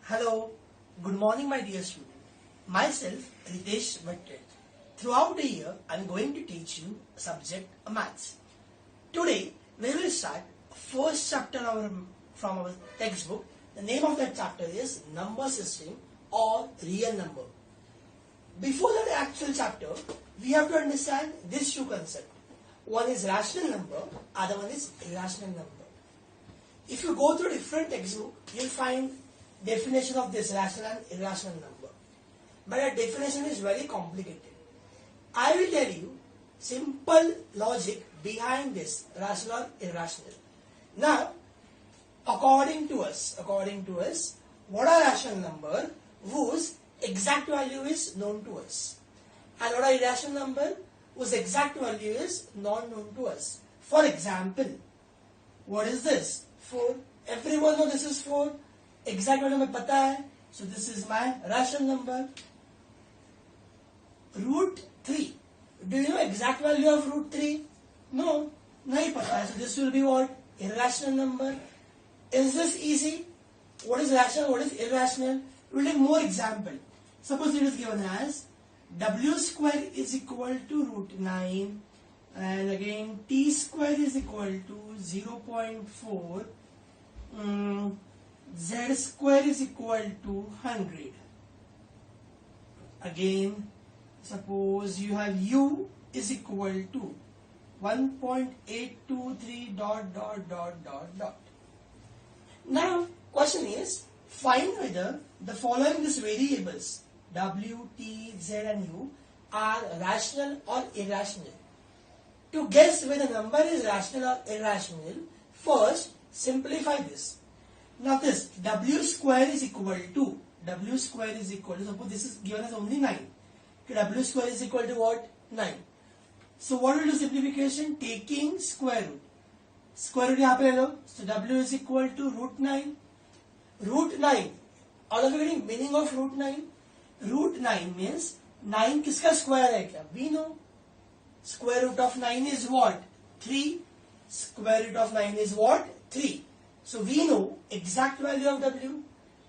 Hello, good morning my dear student. Myself Ritesh Bhatt. Throughout the year I am going to teach you subject maths. Today we will start first chapter from our textbook. The name of that chapter is number system or real number. Before the actual chapter we have to understand these two concepts. One is rational number, other one is irrational number. If you go through different textbook, you'll find definition of this rational and irrational number. But that definition is very complicated. I will tell you simple logic behind this rational or irrational. Now, according to us, what are rational number whose exact value is known to us, and what are irrational number whose exact value is not known to us. For example, what is this? 4. Everyone knows this is 4. Exact value में पता है. So this is my rational number. Root 3. Do you know exact value of root 3? No, नहीं पता है. So this will be what? Irrational number. Is this easy? What is rational? What is irrational? We will take more example. Suppose it is given as w square is equal to root 9, and again t square is equal to 0.4. Z square is equal to 100. Again, suppose you have u is equal to 1.823 ... Now, question is, find whether the following these variables w, t, z and u are rational or irrational. To guess whether the number is rational or irrational, first simplify this. Now this w square is equal to, suppose this is given as only 9. Okay, w square is equal to what? 9. So what will do simplification? Taking square root. Square root यहाँ पे ले लो. So w is equal to root 9. Root 9. Are you getting meaning of root 9? Root 9 means 9 किसका square है क्या? We know. Square root of 9 is what? 3. Square root of 9 is what? 3. So we know exact value of w.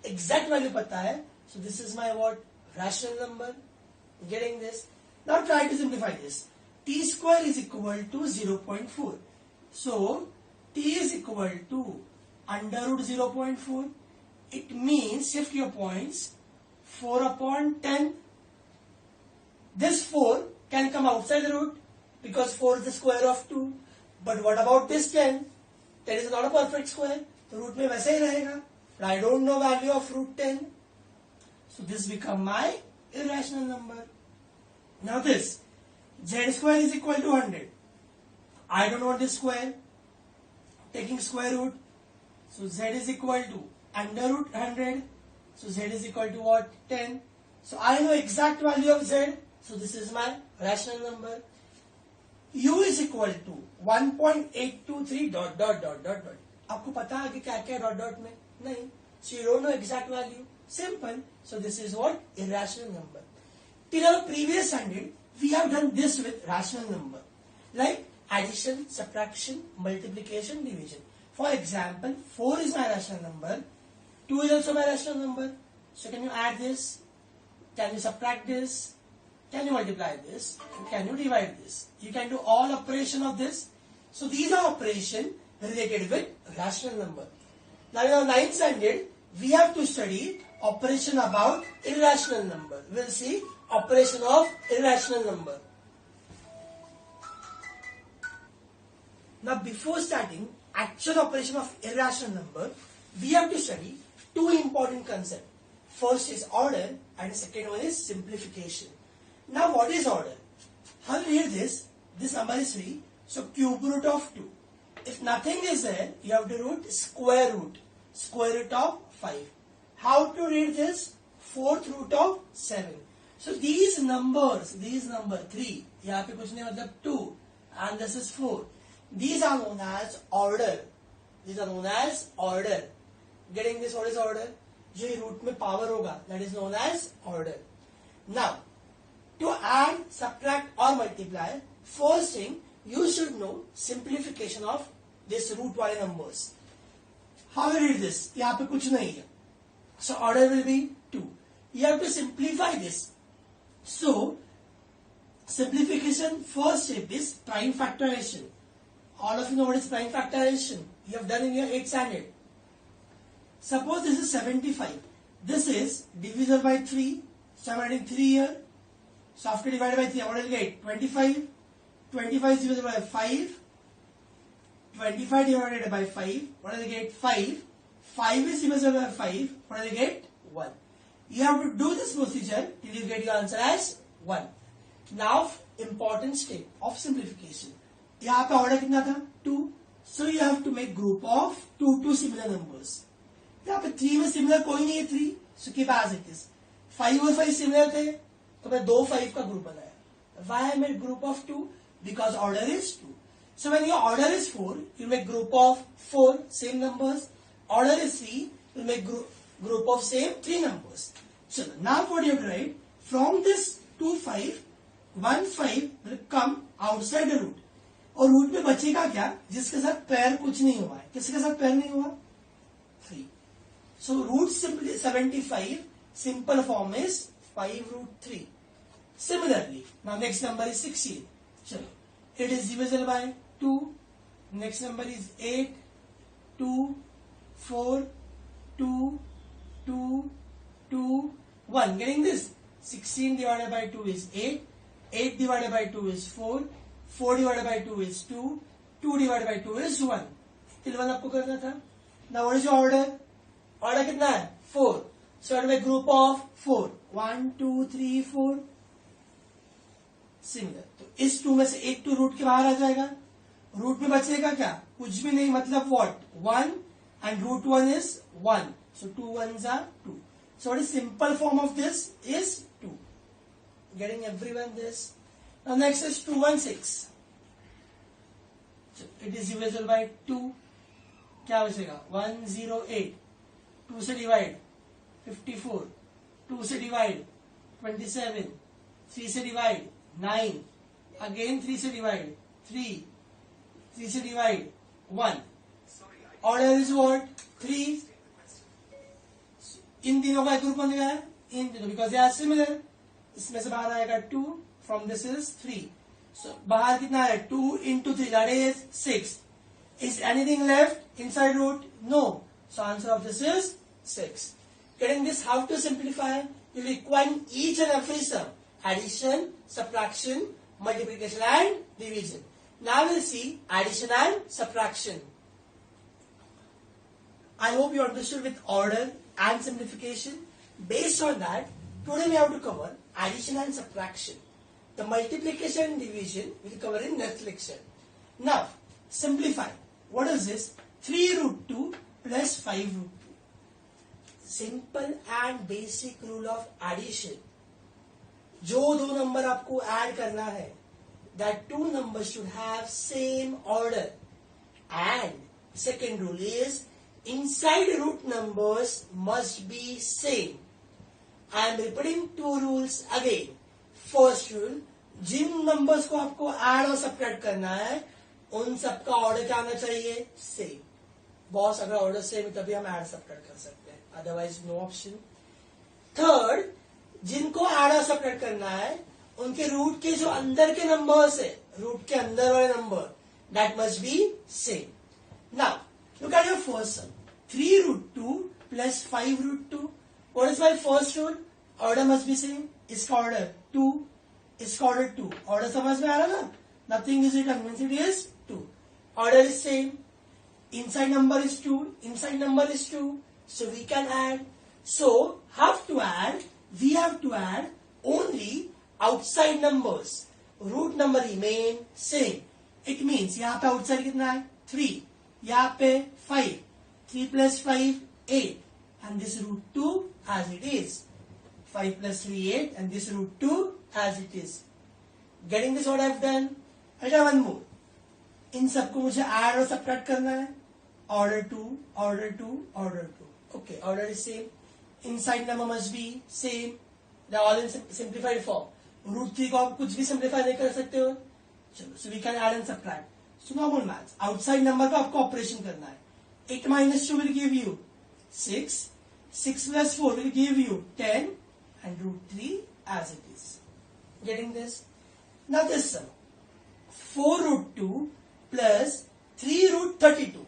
Exact value पता है. So this is my what? Rational number. Getting this? Now try to simplify this. T square is equal to 0.4. So t is equal to under root 0.4. It means, shift your points, 4 upon 10. This 4 can come outside the root because 4 is the square of 2. But what about this 10? That is not a perfect square. तो root में वैसे ही रहेगा. But I don't know value of root 10. So this become my irrational number. Now this, z square is equal to 100. I don't know this square. Taking square root. So z is equal to under root 100. So z is equal to what? 10. So I know exact value of z. So this is my rational number. U is equal to 1.823 ... आपको पता है कि क्या क्या dot में? नहीं. So you don't know exact value. Simple. So this is what? Irrational number. Till our previous standard, we have done this with rational number. Like addition, subtraction, multiplication, division. For example, 4 is my rational number. 2 is also my rational number. So can you add this? Can you subtract this? Can you multiply this? Can you divide this? You can do all operation of this. So these are operation related with rational number. Now in our 9th standard, we have to study operation about irrational number. We will see operation of irrational number. Now before starting actual operation of irrational number, we have to study two important concepts. First is order and second one is simplification. Now what is order? How do you read this? This number is 3. So cube root of 2. If nothing is there, you have to root square root. Square root of 5. How to read this? 4th root of 7. So these numbers, 3, यहाँ पे कुछ नहीं मतलब 2 and this is 4. These are known as order. Getting this, what is order? जो root में power होगा, that is known as order. Now, to add, subtract or multiply, first thing, you should know simplification of this root वाले numbers. How we read this? यहाँ पे कुछ नहीं है. So order will be 2. You have to simplify this. So simplification first step is prime factorization. All of you know what is prime factorization. You have done in your 8th standard. Suppose this is 75. This is divisible by 3. So I am adding 3 here. So after divided by 3, what will I get? 25. 25 is divisible by 5. 25 divided by 5. What will I get? 5. 5 is divisible by 5. What will I get? 1. You have to do this procedure till you get your answer as 1. Now, important step of simplification. यहाँ पे order कितना था? 2. So you have to make group of 2 similar numbers. यहाँ पे 3 में similar कोई नहीं है 3. So keep as it is. 5 और 5 similar थे, तो मैं 2 5 का group बनाया. Why I made group of 2? Because order is 2. So when your order is 4, you make group of 4 same numbers. Order is 3, you make group of same 3 numbers. So now what you have to write? From this 2 5, 1 5 will come outside the root. और root में बचेगा क्या? जिसके साथ पैर कुछ नहीं हुआ है. किसके साथ पैर नहीं हुआ? 3. So root 75 simple form is 5 root 3. Similarly, now next number is 16. चलो, it is divisible by 2. Next number is 8, 2, 4, 2, 2, 2, 1. Getting this? 16 divided by 2 is 8. 8 divided by 2 is 4. 4 divided by 2 is 2. 2 divided by 2 is 1. Till 1 आपको करना था. Now what is your order? Order कितना है? 4. So order by group of 4. 1, 2, 3, 4. Similar. तो इस 2 में से एक 2 रूट के बाहर आ जाएगा. रूट में बचेगा क्या? कुछ भी नहीं. मतलब what? 1 and root 1 is 1. So 2 1s are 2. So what is simple form of this is 2. Getting everyone this. Now next is 216. So it is divisible by 2. क्या बचेगा? 108. 2 से divide 54. 2 से divide 27. 3 से divide 9. Again 3 से divide 3. 3 से divide 1. Order is what? 3. इन तीनों का एक ग्रुप बन गया है. इन तीनों because they are similar. इसमें से बाहर आएगा 2. From this is 3. So बाहर कितना है? 2 into 3 that is 6. Is anything left inside root? No. So answer of this is 6. Getting this, how to simplify? You will require each and every sum. Addition, subtraction, multiplication and division. Now we'll see addition and subtraction. I hope you understood with order and simplification. Based on that, today we have to cover addition and subtraction. The multiplication and division we will cover in next lecture. Now, simplify. What is this? 3 root 2 plus 5 root 2. Simple and basic rule of addition. जो दो number आपको add करना है, that two numbers should have same order. And second rule is inside root numbers must be same. I am repeating two rules again. First rule, Jin numbers को आपको add और subtract करना है उन सबका ऑर्डर क्या आना चाहिए? सेम. बॉस अगर ऑर्डर सेम है तभी हम ऐड सब्ट्रैक्ट कर सकते हैं, अदरवाइज नो ऑप्शन. थर्ड, जिनको ऐड और सब्ट्रैक्ट करना है उनके रूट के जो अंदर के नंबर्स है, रूट के अंदर वाले number, that must be same. Now look at your first sum. 3 root 2 plus 5 root 2. What is my first rule? Order must be same. इसका order 2, इसका order 2. Order समझ में आ रहा ना? Nothing is written means it is 2. Order is same. Inside number is 2. Inside number is 2. So we can add. So have to add. We have to add only outside numbers. Root number remain same. It means यहाँ पे outside कितना है? 3. यहाँ पे 5. 3 plus 5, 8. And this root 2 as it is. 5 plus 3, 8. And this root 2 as it is. Getting this what I have done? I'll try one more. इन सबको मुझे add और subtract करना है. Order 2, order 2, order 2. Okay, order is same. Inside number must be same. They are all in simplified form. Root 3 को आप कुछ भी simplify नहीं कर सकते हो. चलो, so we can add and subtract. So normal maths. Outside number का आपको operation करना है. 8 minus 2 will give you 6. 6 plus 4 will give you 10 and root 3 as it is. Getting this? Now this sum. 4 root 2 plus 3 root 32.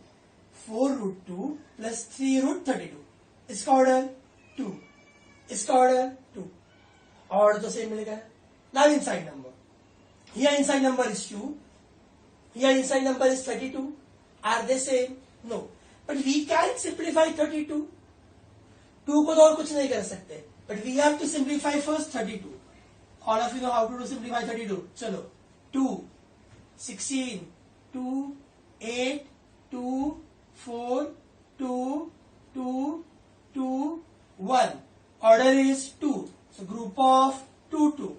4 root 2 plus 3 root 32. इसका order 2. इसका order 2. Order तो same मिलेगा. Now inside number. Here inside number is 2. Here inside number is 32. Are they same? No. But we can simplify 32. 2 को तो और कुछ नहीं कर सकते. But we have to simplify first 32. All of you know how to simplify 32. चलो. 2, 16, 2, 8, 2, 4, 2, 2, 2, 1. Order is 2. So group of 2, 2.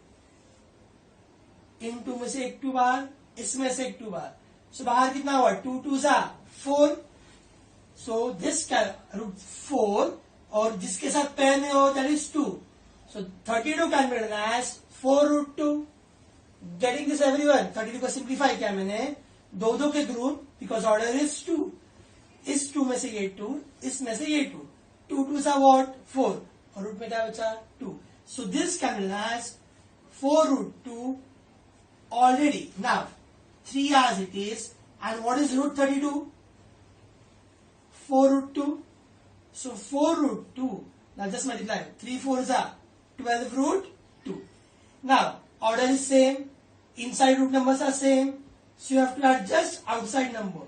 इन 2 में से एक 2 बाहर, इसमें से एक 2 बाहर. So बाहर कितना हुआ? 2 2 सा 4. So this root 4 और जिसके साथ पेयर नहीं हो that is 2. So 32 can be written as 4 root 2. Getting this everyone? 32 को simplify किया मैंने. दो के group because order is 2. इस 2 में से ये 2, इसमें से ये 2. 2 2 सा what? 4. और root में क्या बचा? 2. So this can be written as 4 root 2 already. Now 3 as it is. And what is root 32? 4 root 2. So 4 root 2. Now just multiply. 3 4s are 12 root 2. Now order is same. Inside root numbers are same. So you have to add just outside number.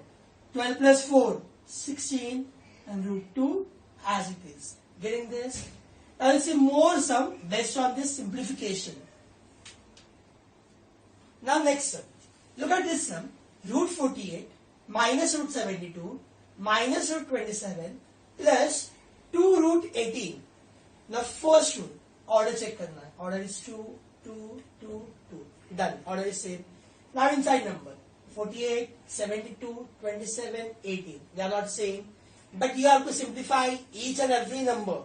12 plus 4, 16 and root 2 as it is. Getting this? Now let's see more sum based on this simplification. Now next sum. Look at this sum. Root 48 minus root 72 minus root 27 plus 2 root 18. Now first rule. Order check करना है. Order is 2, 2, 2, 2. Done. Order is same. Now inside number. 48, 72, 27, 18. They are not same. But you have to simplify each and every number.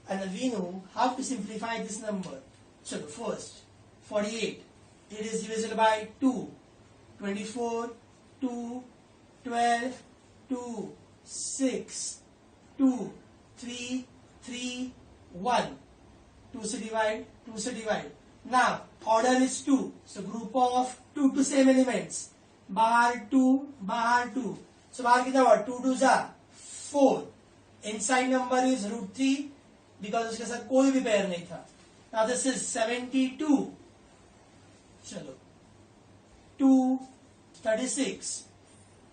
And we know how to simplify this number. So the first, 48. It is divisible by 2. 24, 2, 12, 2, 6, 2, 3, 3, 1. 2 से divide, 2 से divide. Now, order is 2. So group of 2 to same elements. बाहर 2, बाहर 2. So बाहर कितना हुआ? 2 2 जा 4. Inside number is root 3 because उसके साथ कोई भी पेयर नहीं था. Now this is 72. चलो 2 36,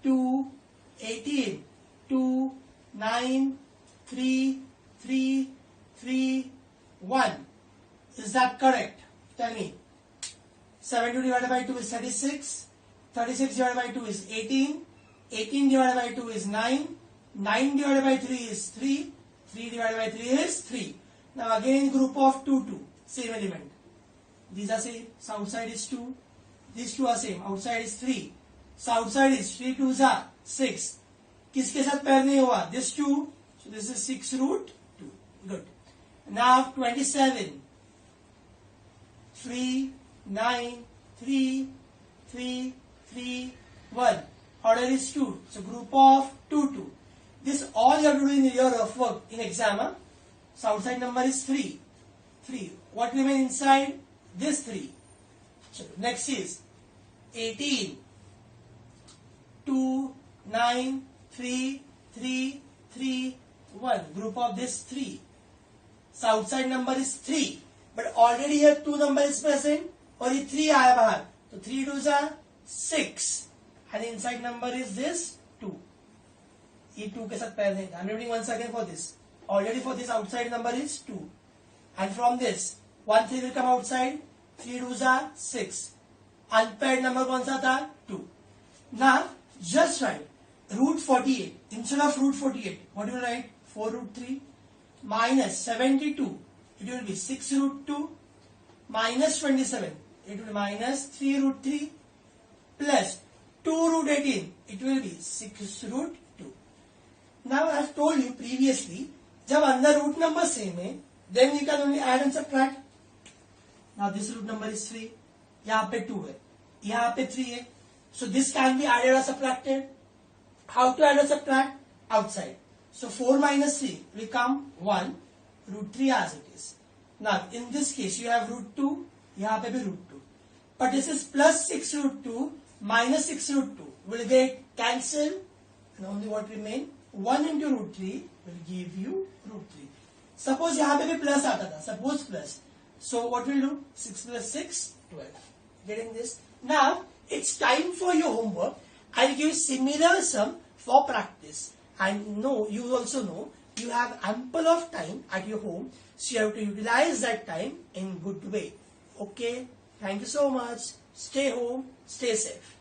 2 18, 2 9 3 3 3 1. Is that correct? Tell me. 72 divided by 2 is 36. 36 divided by 2 is 18. 18 divided by 2 is 9. 9 divided by 3 is 3. 3 divided by 3 is 3. Now again group of 2 2. Same element. These are same. So outside is 2. These two are same. Outside is 3. So outside is 3 2s are 6. किसके साथ pair नहीं हुआ? This 2. So this is 6 root 2. Good. Now 27. 3 9 3 3 3 1. Order is 2. So group of 2 2. This all you have to do in your rough work in exam. Huh? So outside number is 3. 3. What remain inside? This 3. So next is 18. 2 9 3 3 3 1. Group of this 3. So outside number is 3. But already here 2 number is present. और ये 3 आया बाहर. So 3 2s are 6. And inside number is this 2. ये 2 के साथ pair नहीं था. I'm repeating once again for this. Already for this outside number is 2. And from this 1 3 will come outside. 3 2s are 6. Unpaired number कौन सा था? 2. Now just write root 48. Instead of root 48, what do you write? 4 root 3 minus 72. It will be 6 root 2 minus 27. It will be minus 3 root 3 plus 2 root 18. It will be 6 root 2. Now I have told you previously, जब अंदर root number same है, then you can only add and subtract. Now this root number is 3. यहाँ पे 2 है, यहाँ पे 3 है. So this can be added or subtracted. How to add or subtract? Outside. So 4 minus 3 will come 1. root 3 as it is. Now in this case you have root 2, यहाँ पे भी root 2. But this is plus 6 root 2 minus 6 root 2 will get cancelled, and only what remain 1 into root 3 will give you root 3. Suppose यहाँ पे भी plus आता था, suppose plus. So what will do? 6 plus 6, 12. Getting this? Now it's time for your homework. I'll give similar sum for practice. And no, you also know you have ample of time at your home, so you have to utilize that time in good way. Okay? Thank you so much. Stay home, stay safe.